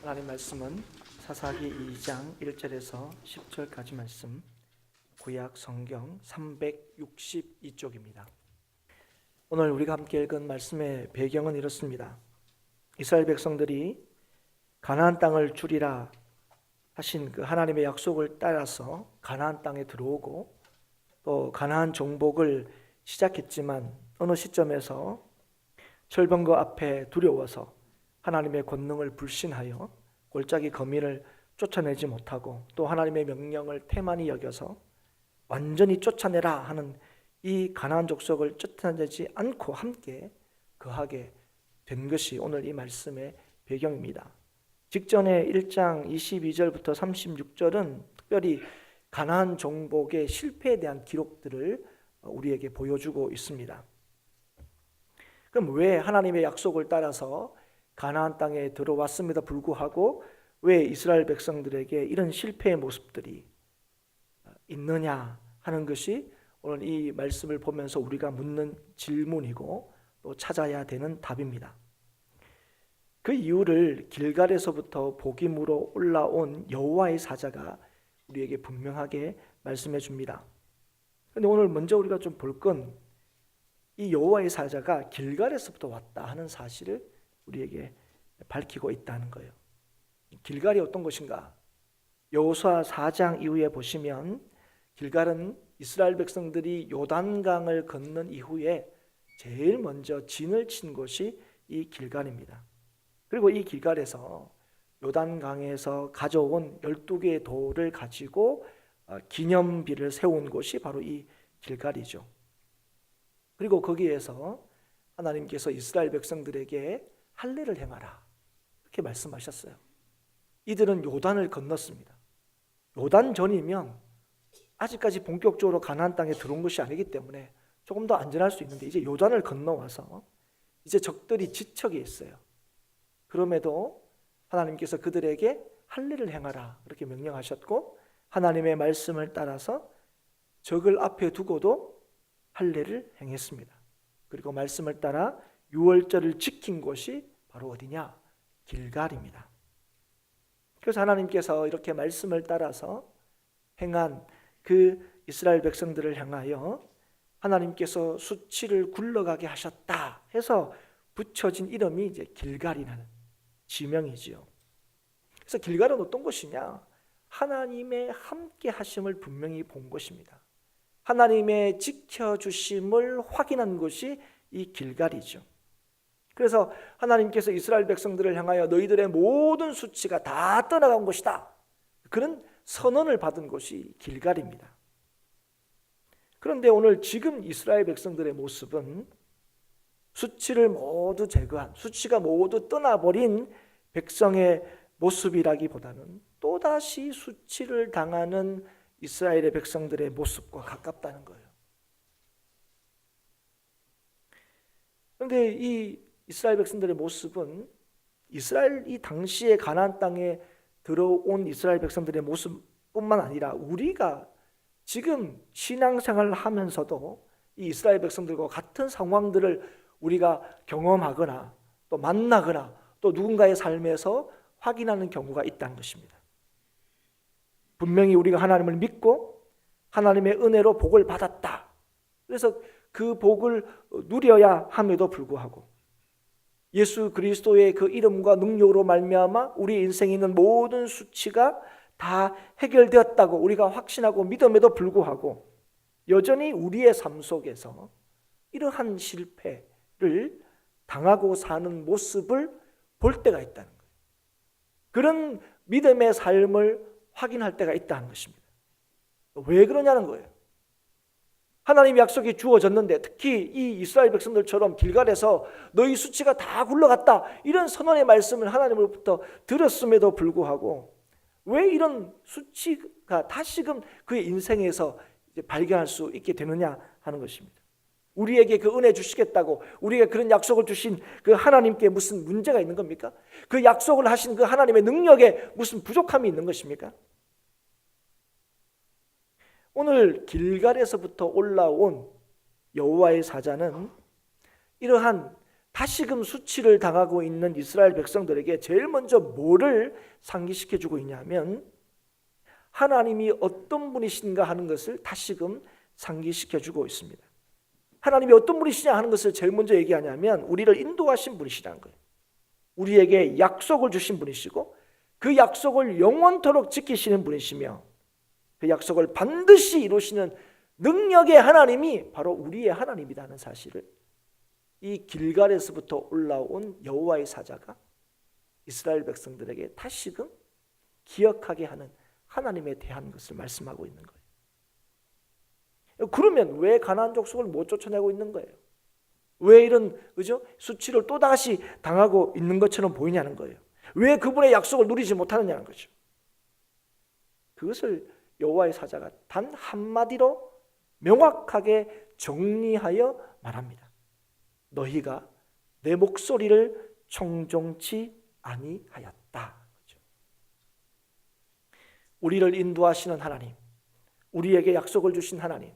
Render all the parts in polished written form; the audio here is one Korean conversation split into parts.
하나님 말씀은 사사기 2장 1절에서 10절까지 말씀, 구약 성경 362쪽입니다. 오늘 우리가 함께 읽은 말씀의 배경은 이렇습니다. 이스라엘 백성들이 가나안 땅을 주리라 하신 그 하나님의 약속을 따라서 가나안 땅에 들어오고 또 가나안 정복을 시작했지만 어느 시점에서 철병거 앞에 두려워서 하나님의 권능을 불신하여 골짜기 거민을 쫓아내지 못하고 또 하나님의 명령을 태만히 여겨서 완전히 쫓아내라 하는 이 가나안 족속을 쫓아내지 않고 함께 거하게 된 것이 오늘 이 말씀의 배경입니다. 직전에 1장 22절부터 36절은 특별히 가나안 정복의 실패에 대한 기록들을 우리에게 보여주고 있습니다. 그럼 왜 하나님의 약속을 따라서 가나안 땅에 들어왔음에도 불구하고 왜 이스라엘 백성들에게 이런 실패의 모습들이 있느냐 하는 것이 오늘 이 말씀을 보면서 우리가 묻는 질문이고 또 찾아야 되는 답입니다. 그 이유를 길갈에서부터 복임으로 올라온 여호와의 사자가 우리에게 분명하게 말씀해 줍니다. 그런데 오늘 먼저 우리가 좀 볼 건 이 여호와의 사자가 길갈에서부터 왔다 하는 사실을 우리에게 밝히고 있다는 거예요. 길갈이 어떤 곳인가? 여호수아 4장 이후에 보시면 길갈은 이스라엘 백성들이 요단강을 건넌 이후에 제일 먼저 진을 친 곳이 이 길갈입니다. 그리고 이 길갈에서 요단강에서 가져온 12개의 돌을 가지고 기념비를 세운 곳이 바로 이 길갈이죠. 그리고 거기에서 하나님께서 이스라엘 백성들에게 할례를 행하라 이렇게 말씀하셨어요. 이들은 요단을 건넜습니다. 요단 전이면 아직까지 본격적으로 가나안 땅에 들어온 것이 아니기 때문에 조금 더 안전할 수 있는데 이제 요단을 건너와서 이제 적들이 지척에 있어요. 그럼에도 하나님께서 그들에게 할례를 행하라 그렇게 명령하셨고 하나님의 말씀을 따라서 적을 앞에 두고도 할례를 행했습니다. 그리고 말씀을 따라 유월절을 지킨 곳이 바로 어디냐? 길갈입니다. 그래서 하나님께서 이렇게 말씀을 따라서 행한 그 이스라엘 백성들을 향하여 하나님께서 수치를 굴러가게 하셨다 해서 붙여진 이름이 이제 길갈이라는 지명이지요. 그래서 길갈은 어떤 곳이냐? 하나님의 함께 하심을 분명히 본 곳입니다. 하나님의 지켜주심을 확인한 곳이 이 길갈이죠. 그래서 하나님께서 이스라엘 백성들을 향하여 너희들의 모든 수치가 다 떠나간 곳이다 그런 선언을 받은 곳이 길갈입니다. 그런데 오늘 지금 이스라엘 백성들의 모습은 수치를 모두 제거한, 수치가 모두 떠나버린 백성의 모습이라기보다는 또다시 수치를 당하는 이스라엘의 백성들의 모습과 가깝다는 거예요. 그런데 이 이스라엘 백성들의 모습은 이스라엘이 당시에 가나안 땅에 들어온 이스라엘 백성들의 모습뿐만 아니라 우리가 지금 신앙생활을 하면서도 이 이스라엘 백성들과 같은 상황들을 우리가 경험하거나 또 만나거나 또 누군가의 삶에서 확인하는 경우가 있다는 것입니다. 분명히 우리가 하나님을 믿고 하나님의 은혜로 복을 받았다. 그래서 그 복을 누려야 함에도 불구하고 예수 그리스도의 그 이름과 능력으로 말미암아 우리 인생에 있는 모든 수치가 다 해결되었다고 우리가 확신하고 믿음에도 불구하고 여전히 우리의 삶 속에서 이러한 실패를 당하고 사는 모습을 볼 때가 있다는 거예요. 그런 믿음의 삶을 확인할 때가 있다는 것입니다. 왜 그러냐는 거예요. 하나님의 약속이 주어졌는데 특히 이 이스라엘 백성들처럼 길갈에서 너희 수치가 다 굴러갔다 이런 선언의 말씀을 하나님으로부터 들었음에도 불구하고 왜 이런 수치가 다시금 그의 인생에서 이제 발견할 수 있게 되느냐 하는 것입니다. 우리에게 그 은혜 주시겠다고 우리에게 그런 약속을 주신 그 하나님께 무슨 문제가 있는 겁니까? 그 약속을 하신 그 하나님의 능력에 무슨 부족함이 있는 것입니까? 오늘 길갈에서부터 올라온 여호와의 사자는 이러한 다시금 수치를 당하고 있는 이스라엘 백성들에게 제일 먼저 뭐를 상기시켜주고 있냐면 하나님이 어떤 분이신가 하는 것을 다시금 상기시켜주고 있습니다. 하나님이 어떤 분이시냐 하는 것을 제일 먼저 얘기하냐면 우리를 인도하신 분이시라는 거예요. 우리에게 약속을 주신 분이시고 그 약속을 영원토록 지키시는 분이시며 그 약속을 반드시 이루시는 능력의 하나님이 바로 우리의 하나님이라는 사실을 이 길갈에서부터 올라온 여호와의 사자가 이스라엘 백성들에게 다시금 기억하게 하는 하나님에 대한 것을 말씀하고 있는 거예요. 그러면 왜 가나안 족속을 못 쫓아내고 있는 거예요? 왜 이런 수치를 또다시 당하고 있는 것처럼 보이냐는 거예요. 왜 그분의 약속을 누리지 못하느냐는 거죠. 그것을 여호와의 사자가 단 한마디로 명확하게 정리하여 말합니다. 너희가 내 목소리를 청종치 아니하였다. 우리를 인도하시는 하나님, 우리에게 약속을 주신 하나님,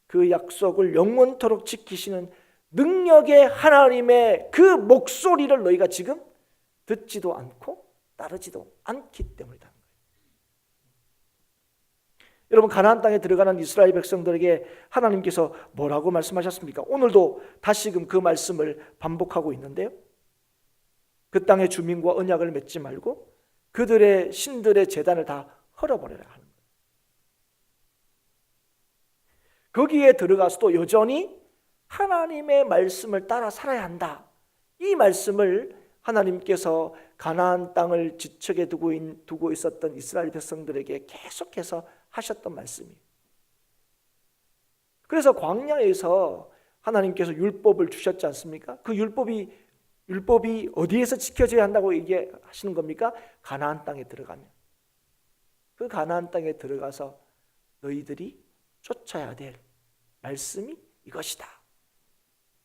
그 약속을 영원토록 지키시는 능력의 하나님의 그 목소리를 너희가 지금 듣지도 않고 따르지도 않기 때문이다. 여러분, 가나안 땅에 들어가는 이스라엘 백성들에게 하나님께서 뭐라고 말씀하셨습니까? 오늘도 다시금 그 말씀을 반복하고 있는데요. 그 땅의 주민과 언약을 맺지 말고 그들의 신들의 제단을 다 헐어버려라 하는 거예요. 거기에 들어가서도 여전히 하나님의 말씀을 따라 살아야 한다. 이 말씀을 하나님께서 가나안 땅을 지척에 두고 있었던 이스라엘 백성들에게 계속해서 하셨던 말씀이에요. 그래서 광야에서 하나님께서 율법을 주셨지 않습니까? 그 율법이 어디에서 지켜져야 한다고 얘기하시는 겁니까? 가나안 땅에 들어가면. 그 가나안 땅에 들어가서 너희들이 쫓아야 될 말씀이 이것이다.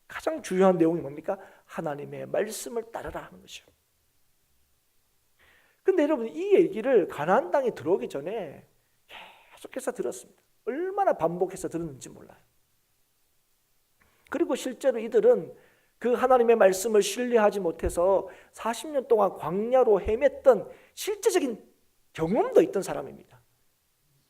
가장 중요한 내용이 뭡니까? 하나님의 말씀을 따르라 하는 것이죠. 근데 여러분, 이 얘기를 가나안 땅에 들어오기 전에 계속해서 들었습니다. 얼마나 반복해서 들었는지 몰라요. 그리고 실제로 이들은 그 하나님의 말씀을 신뢰하지 못해서 40년 동안 광야로 헤맸던 실제적인 경험도 있던 사람입니다.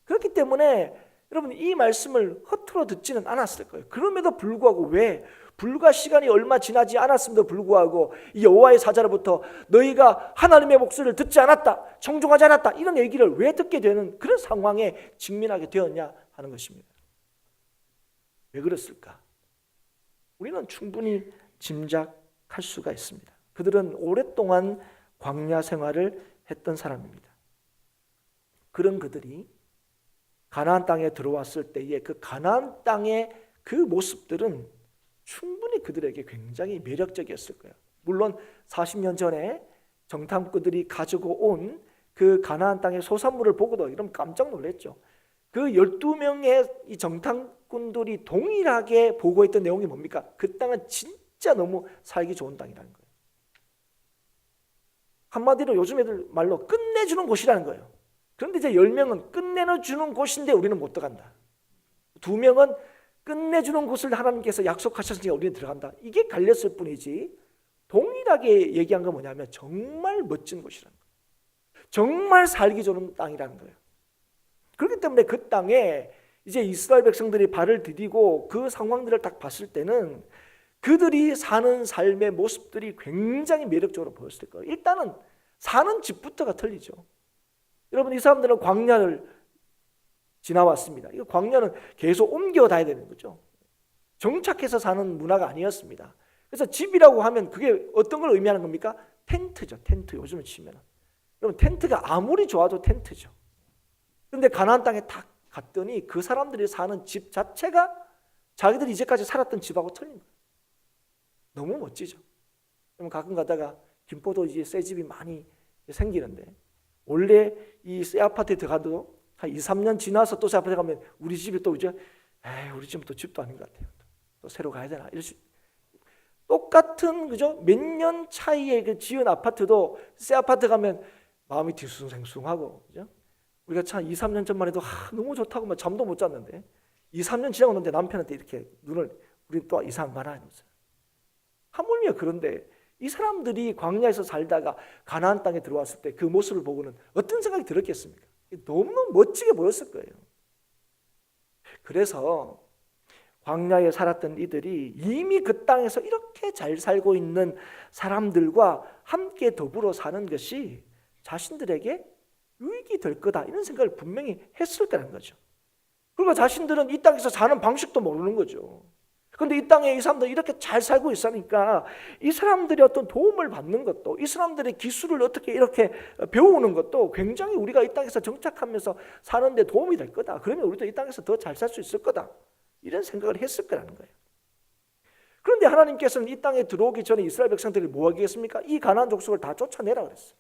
그렇기 때문에 여러분, 이 말씀을 허투루 듣지는 않았을 거예요. 그럼에도 불구하고 왜 불과 시간이 얼마 지나지 않았음에도 불구하고 이 여호와의 사자로부터 너희가 하나님의 목소리를 듣지 않았다, 청종하지 않았다, 이런 얘기를 왜 듣게 되는 그런 상황에 직면하게 되었냐 하는 것입니다. 왜 그랬을까? 우리는 충분히 짐작할 수가 있습니다. 그들은 오랫동안 광야 생활을 했던 사람입니다. 그런 그들이 가나안 땅에 들어왔을 때의 그 가나안 땅의 그 모습들은 충분히 그들에게 굉장히 매력적이었을 거예요. 물론 40년 전에 정탐꾼들이 가지고 온 그 가나안 땅의 소산물을 보고도 이러면 깜짝 놀랐죠. 그 12명의 이 정탐꾼들이 동일하게 보고했던 내용이 뭡니까? 그 땅은 진짜 너무 살기 좋은 땅이라는 거예요. 한마디로 요즘 애들 말로 끝내주는 곳이라는 거예요. 그런데 이제 10명은 끝내주는 곳인데 우리는 못 들어간다. 2명은 끝내주는 곳을 하나님께서 약속하셨으니까 우리는 들어간다. 이게 갈렸을 뿐이지 동일하게 얘기한 건 뭐냐면 정말 멋진 곳이라는 거예요. 정말 살기 좋은 땅이라는 거예요. 그렇기 때문에 그 땅에 이제 이스라엘 백성들이 발을 디디고 그 상황들을 딱 봤을 때는 그들이 사는 삶의 모습들이 굉장히 매력적으로 보였을 거예요. 일단은 사는 집부터가 틀리죠. 여러분, 이 사람들은 광야를 지나왔습니다. 이 광야는 계속 옮겨 다녀야 되는 거죠. 정착해서 사는 문화가 아니었습니다. 그래서 집이라고 하면 그게 어떤 걸 의미하는 겁니까? 텐트죠. 텐트. 요즘에 치면. 여러분, 텐트가 아무리 좋아도 텐트죠. 그런데 가나안 땅에 딱 갔더니 그 사람들이 사는 집 자체가 자기들이 이제까지 살았던 집하고 틀린 거예요. 너무 멋지죠. 그러면 가끔 가다가 김포도 이제 새 집이 많이 생기는데 원래 이 새 아파트에 들어가도 한 2, 3년 지나서 또 새 아파트에 가면 우리 집이 또 이제 우리 집은 또 집도 아닌 것 같아요. 또 새로 가야 되나? 이럴 수 똑같은 그죠? 몇 년 차이에 그 지은 아파트도 새 아파트 가면 마음이 뒤숭생숭하고 그죠? 우리가 참 2, 3년 전만 해도 너무 좋다고 막 잠도 못 잤는데 2, 3년 지나고 났는데 남편한테 이렇게 눈을 우리 또 이상한 거나 이러면서 하물며 그런데 이 사람들이 광야에서 살다가 가나안 땅에 들어왔을 때 그 모습을 보고는 어떤 생각이 들었겠습니까? 너무 멋지게 보였을 거예요. 그래서 광야에 살았던 이들이 이미 그 땅에서 이렇게 잘 살고 있는 사람들과 함께 더불어 사는 것이 자신들에게 유익이 될 거다, 이런 생각을 분명히 했을 거라는 거죠. 그리고 자신들은 이 땅에서 사는 방식도 모르는 거죠. 그런데 이 땅에 이 사람들이 이렇게 잘 살고 있으니까 이 사람들이 어떤 도움을 받는 것도, 이 사람들의 기술을 어떻게 이렇게 배우는 것도 굉장히 우리가 이 땅에서 정착하면서 사는 데 도움이 될 거다. 그러면 우리도 이 땅에서 더 잘 살 수 있을 거다, 이런 생각을 했을 거라는 거예요. 그런데 하나님께서는 이 땅에 들어오기 전에 이스라엘 백성들이 뭐 하겠습니까? 이 가나안 족속을 다 쫓아내라 그랬어요.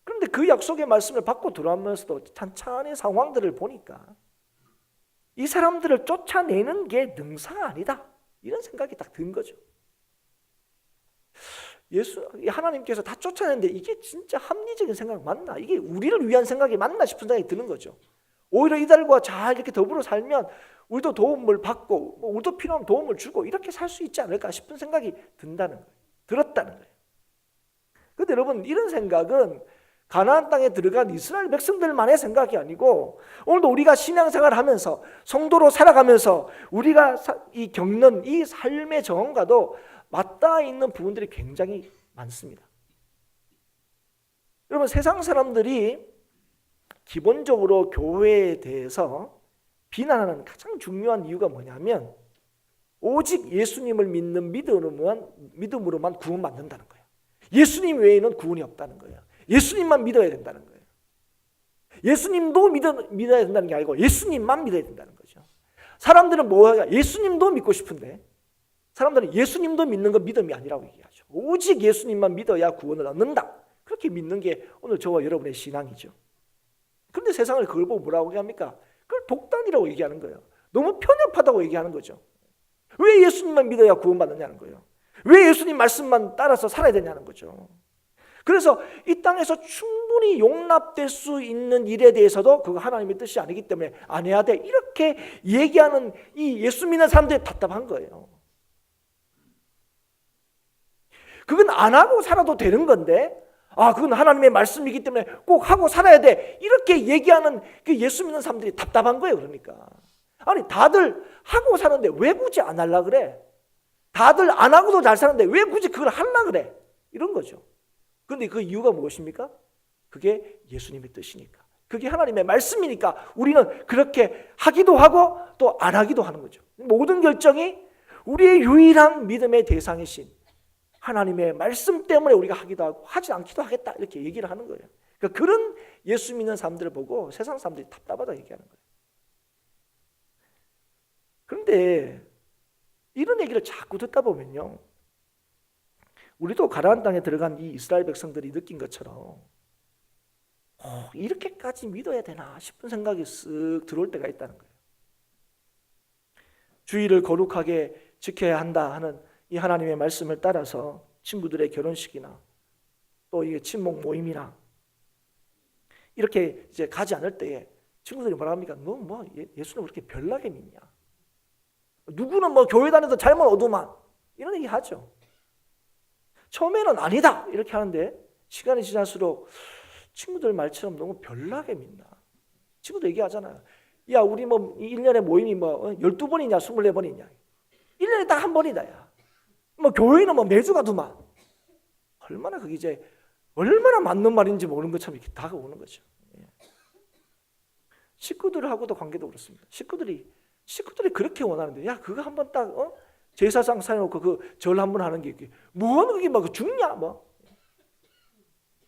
그런데 그 약속의 말씀을 받고 들어오면서도 찬찬히 상황들을 보니까 이 사람들을 쫓아내는 게 능사가 아니다, 이런 생각이 딱 든 거죠. 하나님께서 다 쫓아내는데 이게 진짜 합리적인 생각 맞나? 이게 우리를 위한 생각이 맞나 싶은 생각이 드는 거죠. 오히려 이들과 잘 이렇게 더불어 살면 우리도 도움을 받고 우리도 필요한 도움을 주고 이렇게 살 수 있지 않을까 싶은 생각이 들었다는 거예요. 그런데 여러분, 이런 생각은 가나안 땅에 들어간 이스라엘 백성들만의 생각이 아니고 오늘도 우리가 신앙생활을 하면서 성도로 살아가면서 우리가 겪는 이 삶의 정황과도 맞닿아 있는 부분들이 굉장히 많습니다. 여러분, 세상 사람들이 기본적으로 교회에 대해서 비난하는 가장 중요한 이유가 뭐냐면 오직 예수님을 믿는 믿음으로만 구원받는다는 거예요. 예수님 외에는 구원이 없다는 거예요. 예수님만 믿어야 된다는 거예요. 예수님도 믿어야 된다는 게 아니고 예수님만 믿어야 된다는 거죠. 사람들은 뭐야? 예수님도 믿고 싶은데 사람들은 예수님도 믿는 건 믿음이 아니라고 얘기하죠. 오직 예수님만 믿어야 구원을 얻는다, 그렇게 믿는 게 오늘 저와 여러분의 신앙이죠. 그런데 세상을 그걸 보고 뭐라고 얘기합니까? 그걸 독단이라고 얘기하는 거예요. 너무 편협하다고 얘기하는 거죠. 왜 예수님만 믿어야 구원받느냐는 거예요. 왜 예수님 말씀만 따라서 살아야 되냐는 거죠. 그래서 이 땅에서 충분히 용납될 수 있는 일에 대해서도 그거 하나님의 뜻이 아니기 때문에 안 해야 돼, 이렇게 얘기하는 이 예수 믿는 사람들이 답답한 거예요. 그건 안 하고 살아도 되는 건데 그건 하나님의 말씀이기 때문에 꼭 하고 살아야 돼, 이렇게 얘기하는 그 예수 믿는 사람들이 답답한 거예요. 그러니까 아니, 다들 하고 사는데 왜 굳이 안 하려고 그래? 다들 안 하고도 잘 사는데 왜 굳이 그걸 하려고 그래? 이런 거죠. 그런데 그 이유가 무엇입니까? 그게 예수님의 뜻이니까, 그게 하나님의 말씀이니까 우리는 그렇게 하기도 하고 또 안 하기도 하는 거죠. 모든 결정이 우리의 유일한 믿음의 대상이신 하나님의 말씀 때문에 우리가 하기도 하고 하지 않기도 하겠다, 이렇게 얘기를 하는 거예요. 그러니까 그런 예수 믿는 사람들을 보고 세상 사람들이 답답하다 얘기하는 거예요. 그런데 이런 얘기를 자꾸 듣다 보면요, 우리도 가나안 땅에 들어간 이 이스라엘 백성들이 느낀 것처럼 이렇게까지 믿어야 되나 싶은 생각이 쓱 들어올 때가 있다는 거예요. 주의를 거룩하게 지켜야 한다 하는 이 하나님의 말씀을 따라서 친구들의 결혼식이나 또 이게 친목 모임이나 이렇게 이제 가지 않을 때에 친구들이 뭐라 합니까? 너 뭐 예수는 그렇게 별나게 믿냐? 누구는 뭐 교회 다녀도 잘못 얻으만, 이런 얘기 하죠. 처음에는 아니다 이렇게 하는데 시간이 지날수록 친구들 말처럼 너무 별나게 믿나. 친구도 얘기하잖아요. 야, 우리 뭐 1년에 모임이 뭐 12번이냐 24번이냐, 1년에 딱 한 번이다. 야, 뭐 교회는 뭐 매주 가더만. 얼마나 그게 이제 얼마나 맞는 말인지 모르는 것처럼 이렇게 다가오는 거죠. 식구들하고도 관계도 그렇습니다. 식구들이 그렇게 원하는데, 야, 그거 한번 딱 제사상 사놓고 그 절 한번 하는 게 이게 뭐하는 그게 막 죽냐 뭐.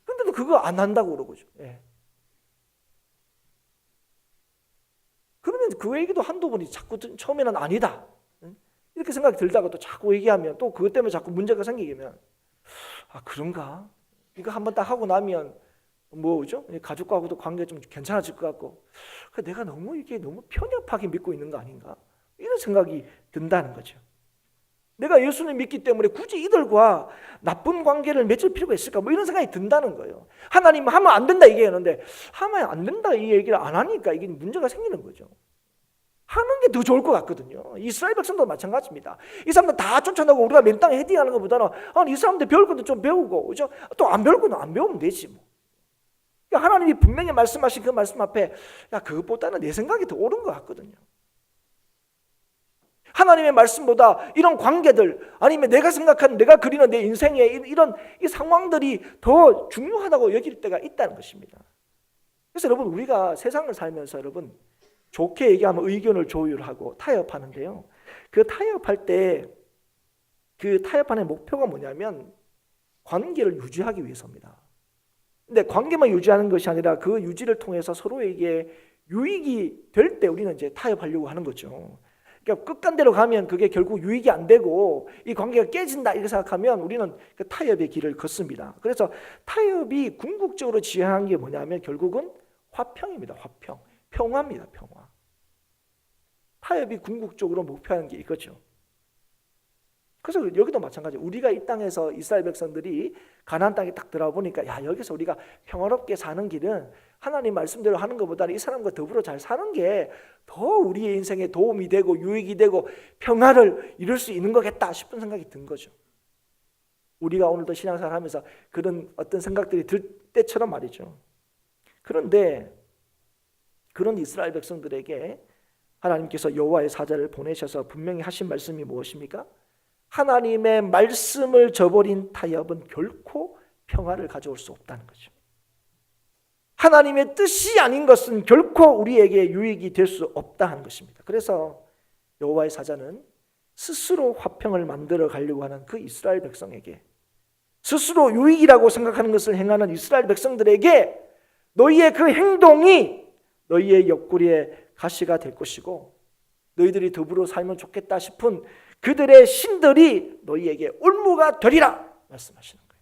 근데도 그거 안 한다고 그러고죠. 그러면 그 얘기도 한두 번이 자꾸 처음에는 아니다 이렇게 생각이 들다가 또 자꾸 얘기하면 또 그것 때문에 자꾸 문제가 생기면 그런가? 이거 한번 딱 하고 나면 뭐죠? 가족하고도 관계가 좀 괜찮아질 것 같고, 내가 너무 편협하게 믿고 있는 거 아닌가? 이런 생각이 든다는 거죠. 내가 예수님 믿기 때문에 굳이 이들과 나쁜 관계를 맺을 필요가 있을까? 뭐 이런 생각이 든다는 거예요. 하나님 하면 안 된다 얘기하는데 하면 안 된다 이 얘기를 안 하니까 이게 문제가 생기는 거죠. 하는 게 더 좋을 것 같거든요. 이스라엘 백성도 마찬가지입니다. 이 사람들 다 쫓아나고 우리가 맨 땅에 헤딩하는 것보다는 아니 이 사람들 배울 것도 좀 배우고, 그죠? 또 안 배울 것도 안 배우면 되지 뭐. 그러니까 하나님이 분명히 말씀하신 그 말씀 앞에 야 그것보다는 내 생각이 더 옳은 것 같거든요. 하나님의 말씀보다 이런 관계들, 아니면 내가 생각하는, 내가 그리는 내 인생의 이런 이 상황들이 더 중요하다고 여길 때가 있다는 것입니다. 그래서 여러분, 우리가 세상을 살면서 여러분 좋게 얘기하면 의견을 조율하고 타협하는데요, 그 타협할 때 그 타협하는 목표가 뭐냐면 관계를 유지하기 위해서입니다. 근데 관계만 유지하는 것이 아니라 그 유지를 통해서 서로에게 유익이 될 때 우리는 이제 타협하려고 하는 거죠. 그러니까 끝간대로 가면 그게 결국 유익이 안 되고 이 관계가 깨진다 이렇게 생각하면 우리는 그 타협의 길을 걷습니다. 그래서 타협이 궁극적으로 지향한 게 뭐냐면 결국은 화평입니다. 화평, 평화입니다. 평화. 타협이 궁극적으로 목표하는 게 이거죠. 그래서 여기도 마찬가지. 우리가 이 땅에서 이스라엘 백성들이 가나안 땅에 딱 들어와 보니까 야 여기서 우리가 평화롭게 사는 길은 하나님 말씀대로 하는 것보다는 이 사람과 더불어 잘 사는 게 더 우리의 인생에 도움이 되고 유익이 되고 평화를 이룰 수 있는 거겠다 싶은 생각이 든 거죠. 우리가 오늘도 신앙생활 하면서 그런 어떤 생각들이 들 때처럼 말이죠. 그런데 그런 이스라엘 백성들에게 하나님께서 여호와의 사자를 보내셔서 분명히 하신 말씀이 무엇입니까? 하나님의 말씀을 저버린 타협은 결코 평화를 가져올 수 없다는 거죠. 하나님의 뜻이 아닌 것은 결코 우리에게 유익이 될 수 없다 하는 것입니다. 그래서 여호와의 사자는 스스로 화평을 만들어 가려고 하는 그 이스라엘 백성에게, 스스로 유익이라고 생각하는 것을 행하는 이스라엘 백성들에게 너희의 그 행동이 너희의 옆구리에 가시가 될 것이고 너희들이 더불어 살면 좋겠다 싶은 그들의 신들이 너희에게 올무가 되리라 말씀하시는 거예요.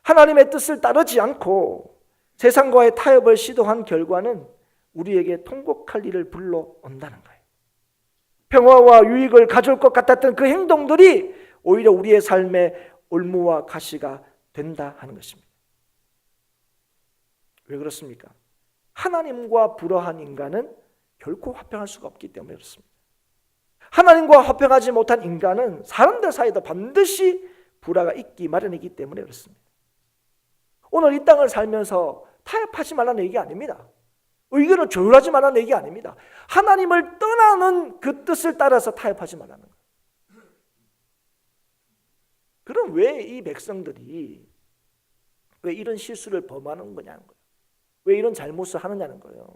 하나님의 뜻을 따르지 않고 세상과의 타협을 시도한 결과는 우리에게 통곡할 일을 불러온다는 거예요. 평화와 유익을 가져올 것 같았던 그 행동들이 오히려 우리의 삶에 올무와 가시가 된다 하는 것입니다. 왜 그렇습니까? 하나님과 불화한 인간은 결코 화평할 수가 없기 때문에 그렇습니다. 하나님과 화평하지 못한 인간은 사람들 사이에도 반드시 불화가 있기 마련이기 때문에 그렇습니다. 오늘 이 땅을 살면서 타협하지 말라는 얘기 아닙니다. 의견을 조율하지 말라는 얘기 아닙니다. 하나님을 떠나는 그 뜻을 따라서 타협하지 말라는 거예요. 그럼 왜 이 백성들이 왜 이런 실수를 범하는 거냐는 거예요. 왜 이런 잘못을 하느냐는 거예요.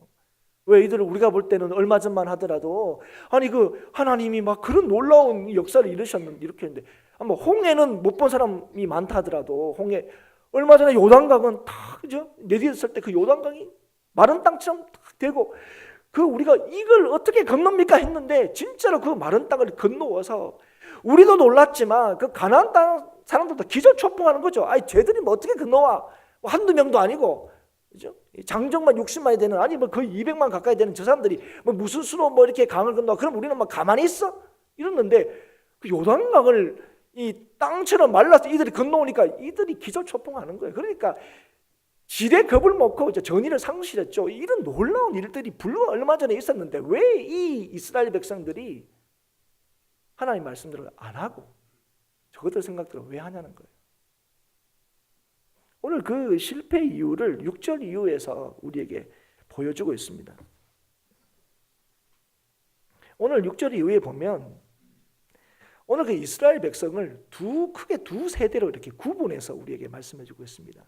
왜 이들을 우리가 볼 때는 얼마 전만 하더라도 아니 그 하나님이 막 그런 놀라운 역사를 이루셨는데 이렇게 했는데 아마 홍해는 못 본 사람이 많다 하더라도 홍해 얼마 전에 요단강은 다 그죠? 내디뎠을 때 그 요단강이 마른 땅처럼 딱 되고 그 우리가 이걸 어떻게 건넙니까 했는데 진짜로 그 마른 땅을 건너와서 우리도 놀랐지만 그 가나안 땅 사람들도 기절초풍하는 거죠. 아니 쟤들이 뭐 어떻게 건너와? 뭐 한두 명도 아니고 그죠? 장정만 60만이 되는 아니 뭐 거의 200만 가까이 되는 저 사람들이 뭐 무슨 수로 뭐 이렇게 강을 건너? 그럼 우리는 막 가만히 있어? 이랬는데 그 요단강을 이 땅처럼 말라서 이들이 건너오니까 이들이 기절초풍하는 거예요. 그러니까 지레 겁을 먹고 전의를 상실했죠. 이런 놀라운 일들이 불과 얼마 전에 있었는데 왜 이 이스라엘 백성들이 하나님 말씀대로 안 하고 저것들 생각들을 왜 하냐는 거예요. 오늘 그 실패 이유를 6절 이후에서 우리에게 보여주고 있습니다. 오늘 6절 이후에 보면 오늘 그 이스라엘 백성을 크게 두 세대로 이렇게 구분해서 우리에게 말씀해 주고 있습니다.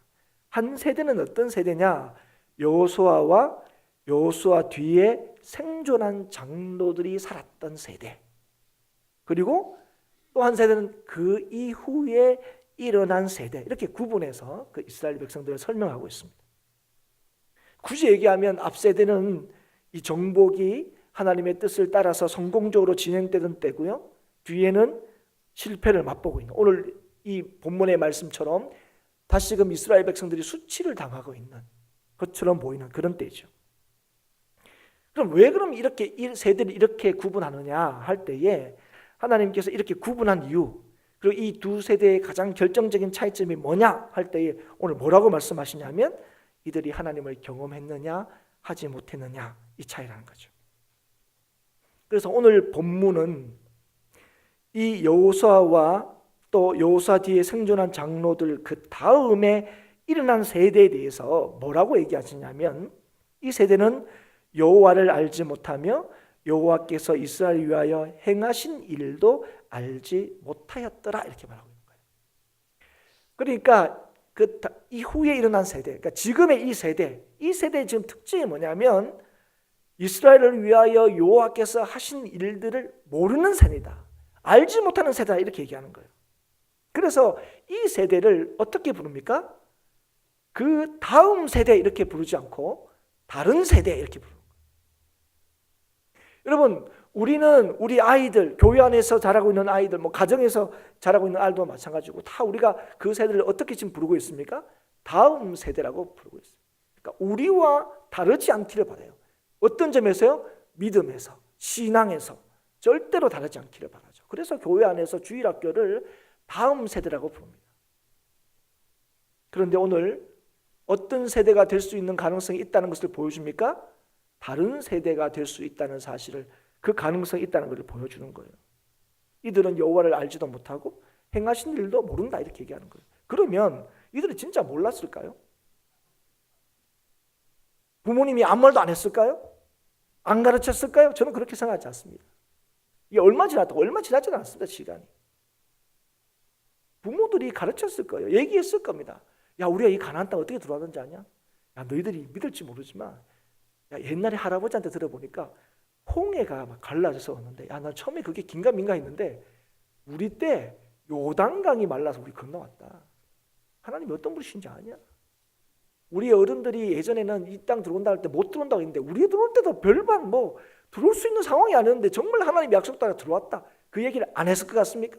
한 세대는 어떤 세대냐? 여호수아와 여호수아 뒤에 생존한 장로들이 살았던 세대. 그리고 또 한 세대는 그 이후에 일어난 세대. 이렇게 구분해서 그 이스라엘 백성들을 설명하고 있습니다. 굳이 얘기하면 앞 세대는 이 정복이 하나님의 뜻을 따라서 성공적으로 진행되던 때고요. 뒤에는 실패를 맛보고 있는, 오늘 이 본문의 말씀처럼 다시금 이스라엘 백성들이 수치를 당하고 있는 것처럼 보이는 그런 때죠. 그럼 왜 그럼 이렇게 이 세대를 이렇게 구분하느냐 할 때에 하나님께서 이렇게 구분한 이유, 그리고 이 두 세대의 가장 결정적인 차이점이 뭐냐 할 때에 오늘 뭐라고 말씀하시냐면 이들이 하나님을 경험했느냐 하지 못했느냐 이 차이라는 거죠. 그래서 오늘 본문은 이 여호수아와 또 여호수아 뒤에 생존한 장로들 그 다음에 일어난 세대에 대해서 뭐라고 얘기하시냐면, 이 세대는 여호와를 알지 못하며 여호와께서 이스라엘을 위하여 행하신 일도 알지 못하였더라, 이렇게 말하고 있는 거예요. 그러니까 그 이후에 일어난 세대, 그러니까 지금의 이 세대의 지금 특징이 뭐냐면 이스라엘을 위하여 여호와께서 하신 일들을 모르는 세대다, 알지 못하는 세대다, 이렇게 얘기하는 거예요. 그래서 이 세대를 어떻게 부릅니까? 그 다음 세대 이렇게 부르지 않고 다른 세대 이렇게 부르는 거예요. 여러분, 우리는 우리 아이들, 교회 안에서 자라고 있는 아이들, 뭐 가정에서 자라고 있는 아이들도 마찬가지고 다 우리가 그 세대를 어떻게 지금 부르고 있습니까? 다음 세대라고 부르고 있어요. 그러니까 우리와 다르지 않기를 바라요. 어떤 점에서요? 믿음에서, 신앙에서 절대로 다르지 않기를 바라죠. 그래서 교회 안에서 주일학교를 다음 세대라고 부릅니다. 그런데 오늘 어떤 세대가 될 수 있는 가능성이 있다는 것을 보여줍니까? 다른 세대가 될 수 있다는 사실을, 그 가능성이 있다는 것을 보여주는 거예요. 이들은 여호와를 알지도 못하고 행하신 일도 모른다, 이렇게 얘기하는 거예요. 그러면 이들이 진짜 몰랐을까요? 부모님이 아무 말도 안 했을까요? 안 가르쳤을까요? 저는 그렇게 생각하지 않습니다. 이게 얼마 지나지는 않습니다. 시간이. 부모들이 가르쳤을 거예요. 얘기했을 겁니다. 야, 우리가 이 가나안 땅 어떻게 들어왔는지 아냐? 야, 너희들이 믿을지 모르지만, 야, 옛날에 할아버지한테 들어보니까 홍해가 막 갈라져서 왔는데, 야, 나 처음에 그게 긴가민가 했는데 우리 때 요단강이 말라서 우리 건너왔다. 하나님이 어떤 분이신지 아냐? 우리 어른들이 예전에는 이 땅 들어온다 할 때 못 들어온다고 했는데 우리 들어올 때도 별반 뭐 들어올 수 있는 상황이 아니었는데 정말 하나님이 약속 따라 들어왔다. 그 얘기를 안 했을 것 같습니까?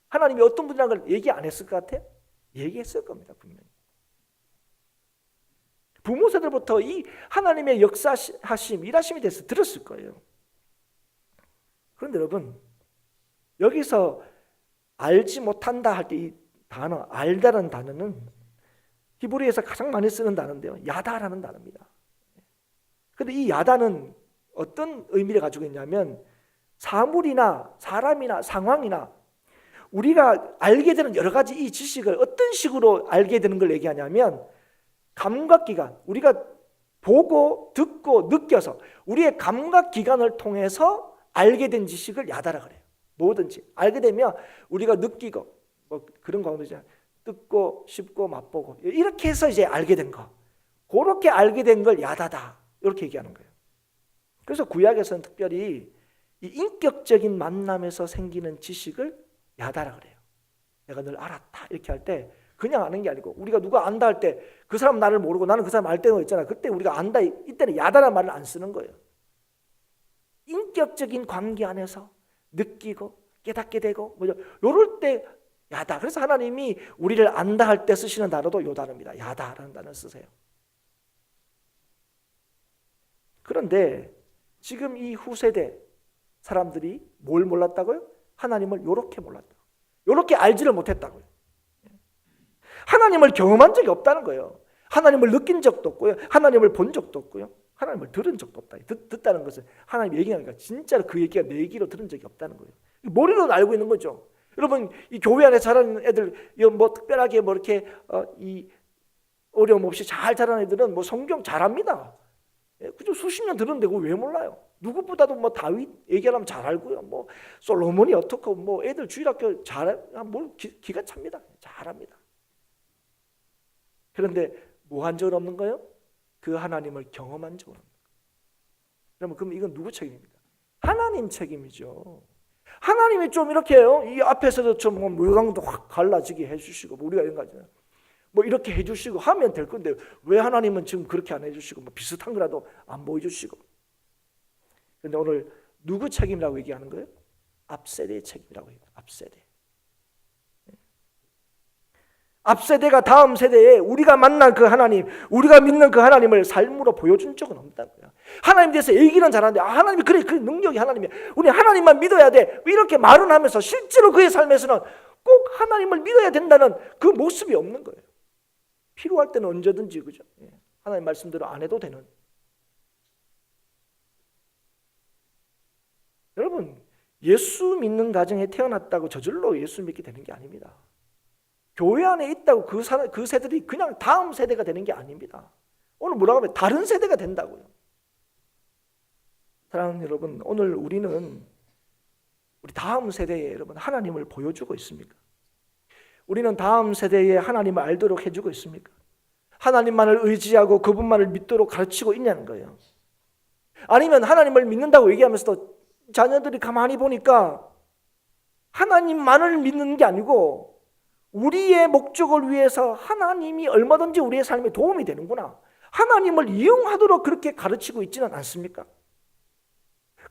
하나님이 어떤 분이라는 걸 얘기 안 했을 것 같아요? 얘기했을 겁니다, 분명히. 부모 세대부터 이 하나님의 역사하심, 일하심에 대해서 들었을 거예요. 그런데 여러분, 여기서 알지 못한다 할 때 이 단어, 알다라는 단어는 히브리에서 가장 많이 쓰는 단어인데요, 야다라는 단어입니다. 그런데 이 야다는 어떤 의미를 가지고 있냐면, 사물이나 사람이나 상황이나 우리가 알게 되는 여러 가지 이 지식을 어떤 식으로 알게 되는 걸 얘기하냐면, 감각기관, 우리가 보고 듣고 느껴서 우리의 감각기관을 통해서 알게 된 지식을 야다라 그래요. 뭐든지 알게 되면 우리가 느끼고 뭐 그런 거거든요. 듣고 씹고 맛보고 이렇게 해서 이제 알게 된 거, 그렇게 알게 된 걸 야다다, 이렇게 얘기하는 거예요. 그래서 구약에서는 특별히 이 인격적인 만남에서 생기는 지식을 야다라 그래요. 내가 늘 알았다 이렇게 할 때 그냥 아는 게 아니고, 우리가 누가 안다 할 때 그 사람 나를 모르고 나는 그 사람 알 때가 있잖아. 그때 우리가 안다, 이때는 야다라는 말을 안 쓰는 거예요. 인격적인 관계 안에서 느끼고 깨닫게 되고 뭐 이럴 때 야다. 그래서 하나님이 우리를 안다 할 때 쓰시는 단어도 요 단어입니다. 야다라는 단어를 쓰세요. 그런데 지금 이 후세대 사람들이 뭘 몰랐다고요? 하나님을 요렇게 몰랐다고, 요렇게 알지를 못했다고요. 하나님을 경험한 적이 없다는 거예요. 하나님을 느낀 적도 없고요, 하나님을 본 적도 없고요, 하나님을 들은 적도 없다. 듣다는 것은 하나님 얘기하니까 진짜로 그 얘기가 내 얘기로 들은 적이 없다는 거예요. 머리로는 알고 있는 거죠. 여러분, 이 교회 안에 자라는 애들, 뭐 특별하게 뭐 이렇게 이 어려움 없이 잘 자라는 애들은 뭐 성경 잘합니다. 그저 수십 년 들었는데 그거 왜 몰라요? 누구보다도 뭐 다윗 얘기하면 잘 알고요, 뭐 솔로몬이 어떻고, 뭐 애들 주일학교 뭘 기가 찹니다. 잘합니다. 그런데 뭐 한 적은 없는 거예요? 그 하나님을 경험한 적은 없는 거예요. 그럼 이건 누구 책임입니까? 하나님 책임이죠. 하나님이 좀 이렇게요, 이 앞에서도 좀 물광도 확 갈라지게 해주시고, 뭐 우리가 이런 거잖아요. 뭐 이렇게 해주시고 하면 될 건데 왜 하나님은 지금 그렇게 안 해주시고 뭐 비슷한 거라도 안 보여주시고. 그런데 오늘 누구 책임이라고 얘기하는 거예요? 앞세대의 책임이라고 얘기해요. 앞세대. 앞세대가 다음 세대에 우리가 만난 그 하나님, 우리가 믿는 그 하나님을 삶으로 보여준 적은 없다고요. 하나님에 대해서 얘기는 잘하는데, 하나님이 그래, 그 능력이 하나님이야, 우리 하나님만 믿어야 돼, 이렇게 말은 하면서 실제로 그의 삶에서는 꼭 하나님을 믿어야 된다는 그 모습이 없는 거예요. 필요할 때는 언제든지, 그죠? 하나님 말씀대로 안 해도 되는. 예수 믿는 가정에 태어났다고 저절로 예수 믿게 되는 게 아닙니다. 교회 안에 있다고 그 세대들이 그냥 다음 세대가 되는 게 아닙니다. 오늘 뭐라고 하면 다른 세대가 된다고요. 사랑하는 여러분, 오늘 우리는 우리 다음 세대에 여러분 하나님을 보여주고 있습니까? 우리는 다음 세대에 하나님을 알도록 해주고 있습니까? 하나님만을 의지하고 그분만을 믿도록 가르치고 있냐는 거예요. 아니면 하나님을 믿는다고 얘기하면서도 자녀들이 가만히 보니까 하나님만을 믿는 게 아니고 우리의 목적을 위해서 하나님이 얼마든지 우리의 삶에 도움이 되는구나, 하나님을 이용하도록 그렇게 가르치고 있지는 않습니까?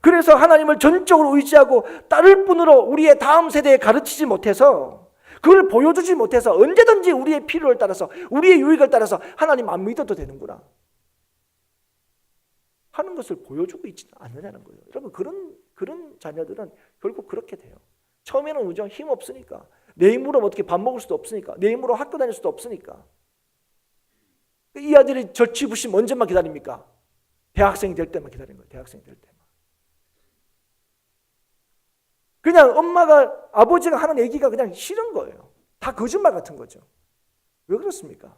그래서 하나님을 전적으로 의지하고 따를 뿐으로 우리의 다음 세대에 가르치지 못해서, 그걸 보여주지 못해서 언제든지 우리의 필요를 따라서, 우리의 유익을 따라서 하나님 안 믿어도 되는구나 하는 것을 보여주고 있지는 않느냐는 거예요. 여러분, 그런 자녀들은 결국 그렇게 돼요. 처음에는 그죠? 힘 없으니까, 내 힘으로 어떻게 밥 먹을 수도 없으니까, 내 힘으로 학교 다닐 수도 없으니까. 이 아들이 절치부심 언제만 기다립니까? 대학생이 될 때만 기다리는 거예요. 대학생이 될 때만. 그냥 엄마가, 아버지가 하는 얘기가 그냥 싫은 거예요. 다 거짓말 같은 거죠. 왜 그렇습니까?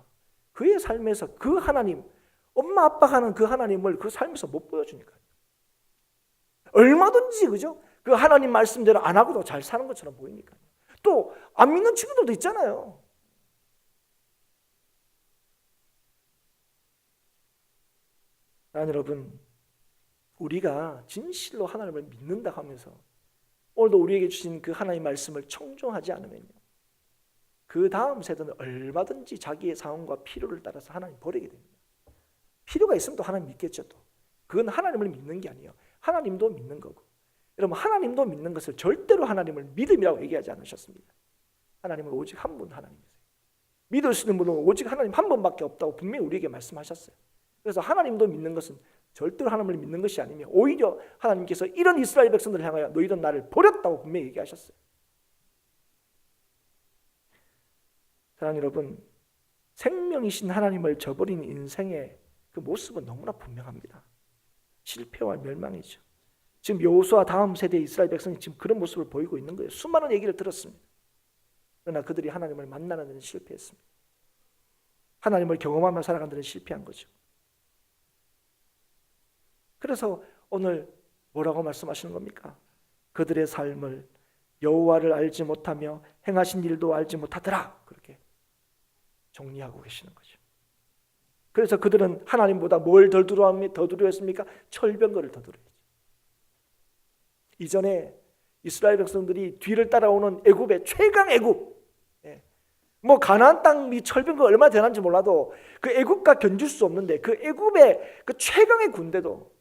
그의 삶에서 그 하나님, 엄마 아빠가 하는 그 하나님을 그 삶에서 못 보여주니까요. 얼마든지 그죠? 그 하나님 말씀대로 안 하고도 잘 사는 것처럼 보이니까요. 또 안 믿는 친구들도 있잖아요. 여러분, 우리가 진실로 하나님을 믿는다 하면서 오늘도 우리에게 주신 그 하나님의 말씀을 청종하지 않으면요, 그 다음 세대는 얼마든지 자기의 상황과 필요를 따라서 하나님 버리게 됩니다. 필요가 있으면 또 하나님 믿겠죠. 또 그건 하나님을 믿는 게 아니에요. 하나님도 믿는 거고. 여러분, 하나님도 믿는 것을 절대로 하나님을 믿음이라고 얘기하지 않으셨습니다. 하나님은 오직 한 분 하나님이세요. 믿을 수 있는 분은 오직 하나님 한 분밖에 없다고 분명히 우리에게 말씀하셨어요. 그래서 하나님도 믿는 것은 절대로 하나님을 믿는 것이 아니며, 오히려 하나님께서 이런 이스라엘 백성들을 향하여 너희는 나를 버렸다고 분명히 얘기하셨어요. 사랑하는 여러분, 생명이신 하나님을 저버린 인생의 그 모습은 너무나 분명합니다. 실패와 멸망이죠. 지금 여호수아 다음 세대 이스라엘 백성이 지금 그런 모습을 보이고 있는 거예요. 수많은 얘기를 들었습니다. 그러나 그들이 하나님을 만나는 데는 실패했습니다. 하나님을 경험하며 살아가는 데는 실패한 거죠. 그래서 오늘 뭐라고 말씀하시는 겁니까? 그들의 삶을 여호와를 알지 못하며 행하신 일도 알지 못하더라, 그렇게 정리하고 계시는 거죠. 그래서 그들은 하나님보다 뭘 더 두려워했습니까? 철병거를 더 두려워했죠. 이전에 이스라엘 백성들이 뒤를 따라오는 애굽의 최강 애굽, 뭐 가나안 땅이 철병거 얼마나 대단한지 몰라도 그 애굽과 견줄 수 없는데, 그 애굽의 그 최강의 군대도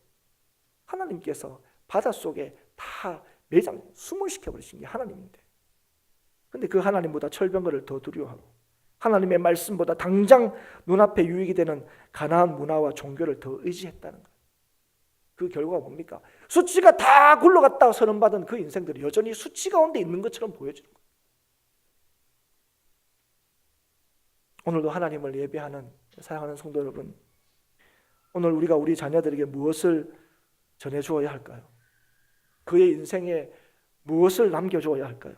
하나님께서 바닷속에 다 매장 숨을 시켜버리신 게 하나님인데, 근데 그 하나님보다 철병거를 더 두려워하고 하나님의 말씀보다 당장 눈앞에 유익이 되는 가나안 문화와 종교를 더 의지했다는 거예요. 그 결과가 뭡니까? 수치가 다 굴러갔다 선언받은 그 인생들이 여전히 수치 가운데 있는 것처럼 보여지는 거예요. 오늘도 하나님을 예배하는 사랑하는 성도 여러분, 오늘 우리가 우리 자녀들에게 무엇을 전해주어야 할까요? 그의 인생에 무엇을 남겨주어야 할까요?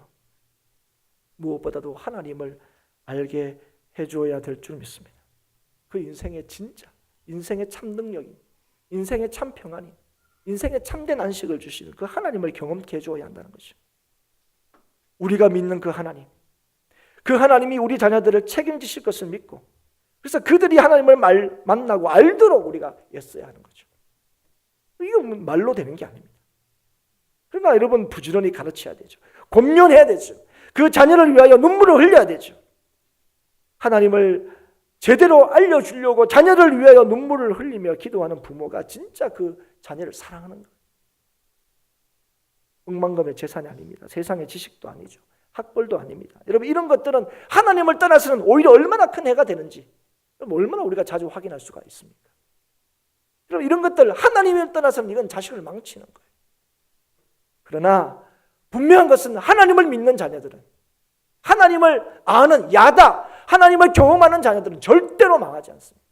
무엇보다도 하나님을 알게 해주어야 될 줄 믿습니다. 그 인생의 진짜, 인생의 참 능력이, 인생의 참 평안이, 인생의 참된 안식을 주시는 그 하나님을 경험케 해주어야 한다는 것이죠. 우리가 믿는 그 하나님, 그 하나님이 우리 자녀들을 책임지실 것을 믿고, 그래서 그들이 하나님을 만나고 알도록 우리가 애써야 하는 거죠. 이건 말로 되는 게 아닙니다. 그러나 여러분, 부지런히 가르쳐야 되죠. 권면해야 되죠. 그 자녀를 위하여 눈물을 흘려야 되죠. 하나님을 제대로 알려주려고 자녀를 위하여 눈물을 흘리며 기도하는 부모가 진짜 그 자녀를 사랑하는 거예요. 억만금의 재산이 아닙니다. 세상의 지식도 아니죠. 학벌도 아닙니다. 여러분, 이런 것들은 하나님을 떠나서는 오히려 얼마나 큰 해가 되는지 얼마나 우리가 자주 확인할 수가 있습니까? 여러분, 이런 것들 하나님을 떠나서는 이건 자식을 망치는 거예요. 그러나 분명한 것은 하나님을 믿는 자녀들은, 하나님을 아는 야다, 하나님을 경험하는 자녀들은 절대로 망하지 않습니다.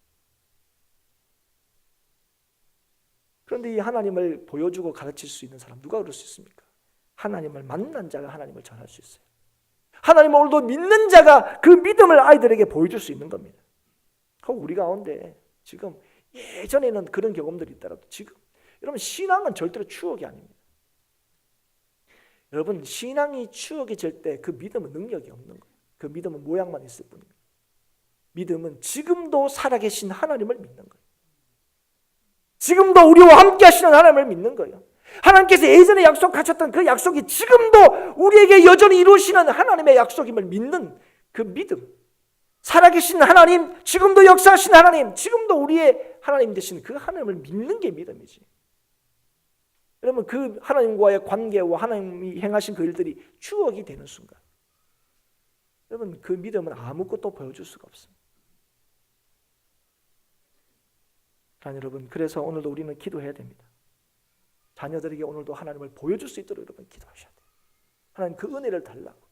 그런데 이 하나님을 보여주고 가르칠 수 있는 사람 누가 그럴 수 있습니까? 하나님을 만난 자가 하나님을 전할 수 있어요. 하나님을 오늘도 믿는 자가 그 믿음을 아이들에게 보여줄 수 있는 겁니다. 우리 가운데 지금 예전에는 그런 경험들이 있더라도 지금 여러분 신앙은 절대로 추억이 아닙니다. 여러분 신앙이 추억이 될 때 그 믿음은 능력이 없는 거예요. 그 믿음은 모양만 있을 뿐입니다. 믿음은 지금도 살아계신 하나님을 믿는 거예요. 지금도 우리와 함께 하시는 하나님을 믿는 거예요. 하나님께서 예전에 약속하셨던 그 약속이 지금도 우리에게 여전히 이루시는 하나님의 약속임을 믿는 그 믿음, 살아계신 하나님, 지금도 역사하신 하나님, 지금도 우리의 하나님 되신 그 하나님을 믿는 게 믿음이지. 여러분 그 하나님과의 관계와 하나님이 행하신 그 일들이 추억이 되는 순간 여러분 그 믿음은 아무것도 보여줄 수가 없습니다. 여러분 그래서 오늘도 우리는 기도해야 됩니다. 자녀들에게 오늘도 하나님을 보여줄 수 있도록 여러분 기도하셔야 돼요. 하나님 그 은혜를 달라고.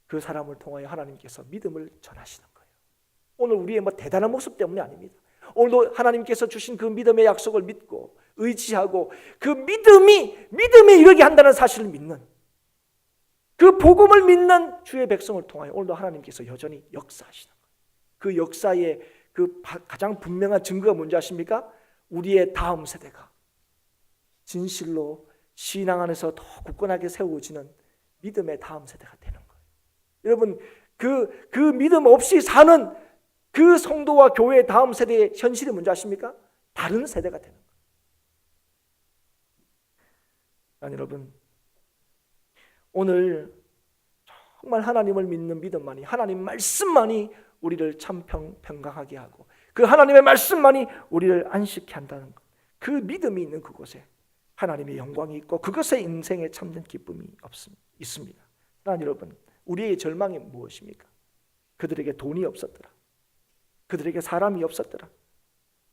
그 사람을 통하여 하나님께서 믿음을 전하시는 거예요. 오늘 우리의 대단한 모습 때문이 아닙니다. 오늘도 하나님께서 주신 그 믿음의 약속을 믿고 의지하고 그 믿음에 이르게 한다는 사실을 믿는 그 복음을 믿는 주의 백성을 통하여 오늘도 하나님께서 여전히 역사하시는 거예요. 그 역사의 그 가장 분명한 증거가 뭔지 아십니까? 우리의 다음 세대가 진실로 신앙 안에서 더 굳건하게 세워지는 믿음의 다음 세대가 되는 거예요. 여러분 그 믿음 없이 사는 그 성도와 교회의 다음 세대의 현실이 뭔지 아십니까? 다른 세대가 되는 거예요. 여러분 오늘 정말 하나님을 믿는 믿음만이 하나님 말씀만이 우리를 참 평강하게 하고 그 하나님의 말씀만이 우리를 안식케 한다는 것, 그 믿음이 있는 그곳에 하나님의 영광이 있고 그것에 인생에 참된 기쁨이 있습니다. 하나님 여러분 우리의 절망이 무엇입니까? 그들에게 돈이 없었더라, 그들에게 사람이 없었더라,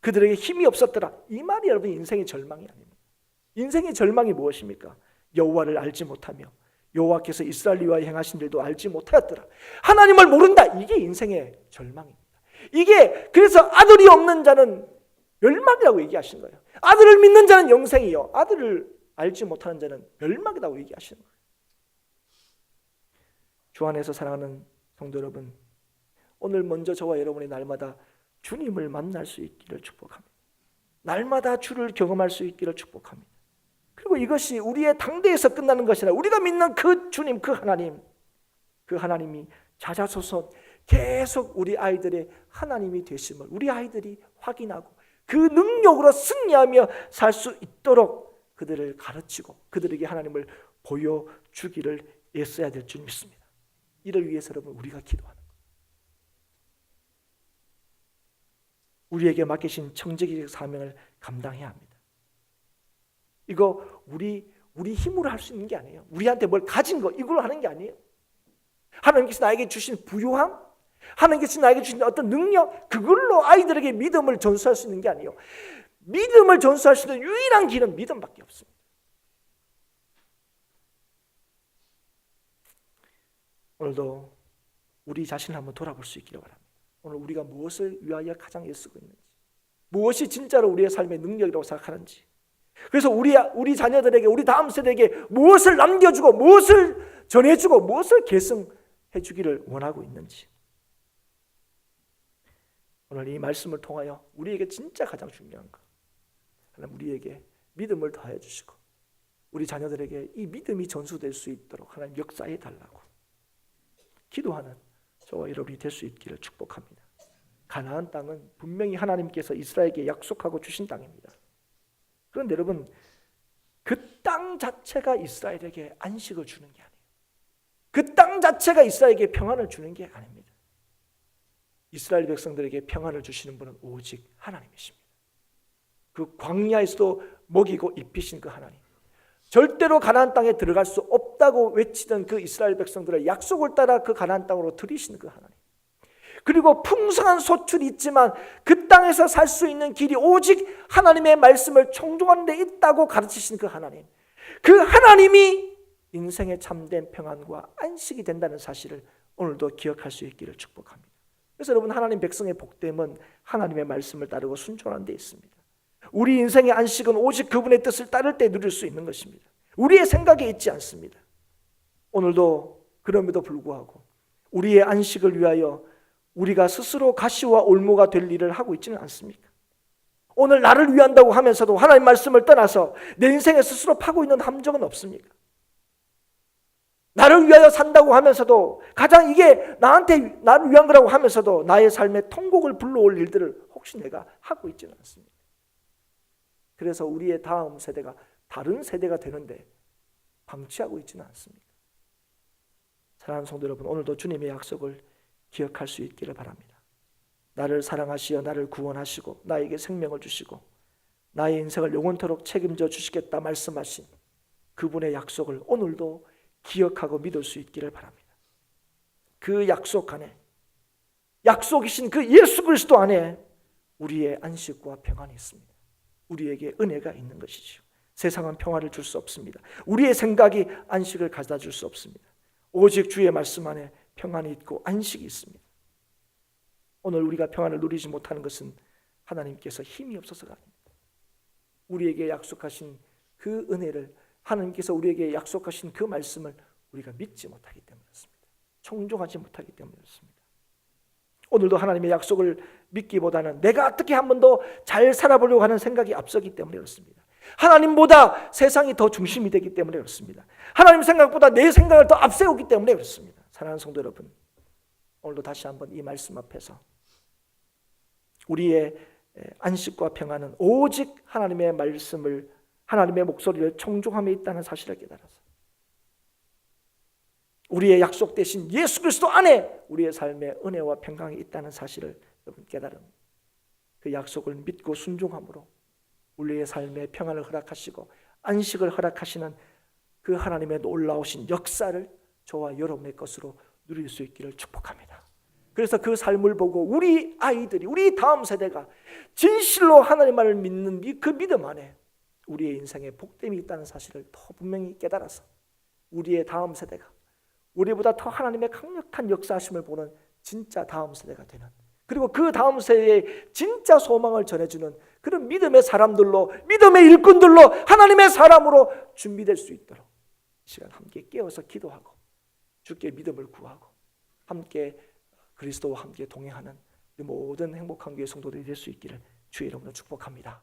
그들에게 힘이 없었더라, 이 말이 여러분 인생의 절망이 아닙니다. 인생의 절망이 무엇입니까? 여호와를 알지 못하며 여호와께서 이스라엘과 행하신 일도 알지 못하였더라, 하나님을 모른다, 이게 인생의 절망입니다. 이게 그래서 아들이 없는 자는 멸망이라고 얘기하시는 거예요. 아들을 믿는 자는 영생이요 아들을 알지 못하는 자는 멸망이라고 얘기하시는 거예요. 주 안에서 사랑하는 성도 여러분, 오늘 먼저 저와 여러분이 날마다 주님을 만날 수 있기를 축복합니다. 날마다 주를 경험할 수 있기를 축복합니다. 그리고 이것이 우리의 당대에서 끝나는 것이 아니라 우리가 믿는 그 주님, 그 하나님이 자자소서 계속 우리 아이들의 하나님이 되심을 우리 아이들이 확인하고 그 능력으로 승리하며 살 수 있도록 그들을 가르치고 그들에게 하나님을 보여주기를 애써야 될 줄 믿습니다. 이를 위해서 여러분 우리가 기도하는 거예요. 우리에게 맡기신 청지기적 사명을 감당해야 합니다. 이거 우리 힘으로 할 수 있는 게 아니에요. 우리한테 뭘 가진 거 이걸로 하는 게 아니에요. 하나님께서 나에게 주신 부요함, 하나님께서 나에게 주신 어떤 능력, 그걸로 아이들에게 믿음을 전수할 수 있는 게 아니에요. 믿음을 전수할 수 있는 유일한 길은 믿음밖에 없습니다. 오늘도 우리 자신을 한번 돌아볼 수 있기를 바랍니다. 오늘 우리가 무엇을 위하여 가장 애쓰고 있는지, 무엇이 진짜로 우리의 삶의 능력이라고 생각하는지, 그래서 우리 자녀들에게, 우리 다음 세대에게 무엇을 남겨주고 무엇을 전해주고 무엇을 계승해 주기를 원하고 있는지, 오늘 이 말씀을 통하여 우리에게 진짜 가장 중요한 것, 하나님 우리에게 믿음을 더해 주시고 우리 자녀들에게 이 믿음이 전수될 수 있도록 하나님 역사해 달라고 기도하는 저와 여러분이 될 수 있기를 축복합니다. 가나안 땅은 분명히 하나님께서 이스라엘에게 약속하고 주신 땅입니다. 그런데 여러분 그 땅 자체가 이스라엘에게 안식을 주는 게 아니에요. 그 땅 자체가 이스라엘에게 평안을 주는 게 아닙니다. 이스라엘 백성들에게 평안을 주시는 분은 오직 하나님이십니다. 그 광야에서도 먹이고 입히신 그 하나님, 절대로 가나안 땅에 들어갈 수 없다고 외치던 그 이스라엘 백성들의 약속을 따라 그 가나안 땅으로 들이시는 그 하나님, 그리고 풍성한 소출이 있지만 그 땅에서 살 수 있는 길이 오직 하나님의 말씀을 청종하는 데 있다고 가르치신 그 하나님, 그 하나님이 인생의 참된 평안과 안식이 된다는 사실을 오늘도 기억할 수 있기를 축복합니다. 그래서 여러분 하나님 백성의 복됨은 하나님의 말씀을 따르고 순종하는 데 있습니다. 우리 인생의 안식은 오직 그분의 뜻을 따를 때 누릴 수 있는 것입니다. 우리의 생각에 있지 않습니다. 오늘도 그럼에도 불구하고 우리의 안식을 위하여 우리가 스스로 가시와 올무가 될 일을 하고 있지는 않습니까? 오늘 나를 위한다고 하면서도 하나님 말씀을 떠나서 내 인생에 스스로 파고 있는 함정은 없습니까? 나를 위하여 산다고 하면서도 가장 이게 나를 위한 거라고 하면서도 나의 삶에 통곡을 불러올 일들을 혹시 내가 하고 있지는 않습니까? 그래서 우리의 다음 세대가 다른 세대가 되는데 방치하고 있지는 않습니까? 사랑하는 성도 여러분, 오늘도 주님의 약속을 기억할 수 있기를 바랍니다. 나를 사랑하시어 나를 구원하시고 나에게 생명을 주시고 나의 인생을 영원토록 책임져 주시겠다 말씀하신 그분의 약속을 오늘도 기억하고 믿을 수 있기를 바랍니다. 그 약속 안에, 약속이신 그 예수 그리스도 안에 우리의 안식과 평안이 있습니다. 우리에게 은혜가 있는 것이죠. 세상은 평화를 줄 수 없습니다. 우리의 생각이 안식을 가져다 줄 수 없습니다. 오직 주의 말씀 안에 평안이 있고 안식이 있습니다. 오늘 우리가 평안을 누리지 못하는 것은 하나님께서 힘이 없어서가 아닙니다. 우리에게 약속하신 그 은혜를, 하나님께서 우리에게 약속하신 그 말씀을 우리가 믿지 못하기 때문에 그렇습니다. 청종하지 못하기 때문에 그렇습니다. 오늘도 하나님의 약속을 믿기보다는 내가 어떻게 한 번 더 잘 살아보려고 하는 생각이 앞서기 때문에 그렇습니다. 하나님보다 세상이 더 중심이 되기 때문에 그렇습니다. 하나님 생각보다 내 생각을 더 앞세우기 때문에 그렇습니다. 사랑하는 성도 여러분, 오늘도 다시 한번 이 말씀 앞에서 우리의 안식과 평안은 오직 하나님의 말씀을, 하나님의 목소리를 청종함에 있다는 사실을 깨달아서 우리의 약속 대신 예수 그리스도 안에 우리의 삶에 은혜와 평강이 있다는 사실을 여러분 깨달은 그 약속을 믿고 순종함으로 우리의 삶에 평안을 허락하시고 안식을 허락하시는 그 하나님의 놀라우신 역사를 저와 여러분의 것으로 누릴 수 있기를 축복합니다. 그래서 그 삶을 보고 우리 아이들이, 우리 다음 세대가 진실로 하나님만을 믿는 그 믿음 안에 우리의 인생에 복됨이 있다는 사실을 더 분명히 깨달아서 우리의 다음 세대가 우리보다 더 하나님의 강력한 역사하심을 보는 진짜 다음 세대가 되는, 그리고 그 다음 세대에 진짜 소망을 전해주는 그런 믿음의 사람들로, 믿음의 일꾼들로, 하나님의 사람으로 준비될 수 있도록 이 시간 함께 깨어서 기도하고 주께 믿음을 구하고 함께 그리스도와 함께 동행하는 모든 행복한 교회 성도들이 될 수 있기를 주의 이름으로 축복합니다.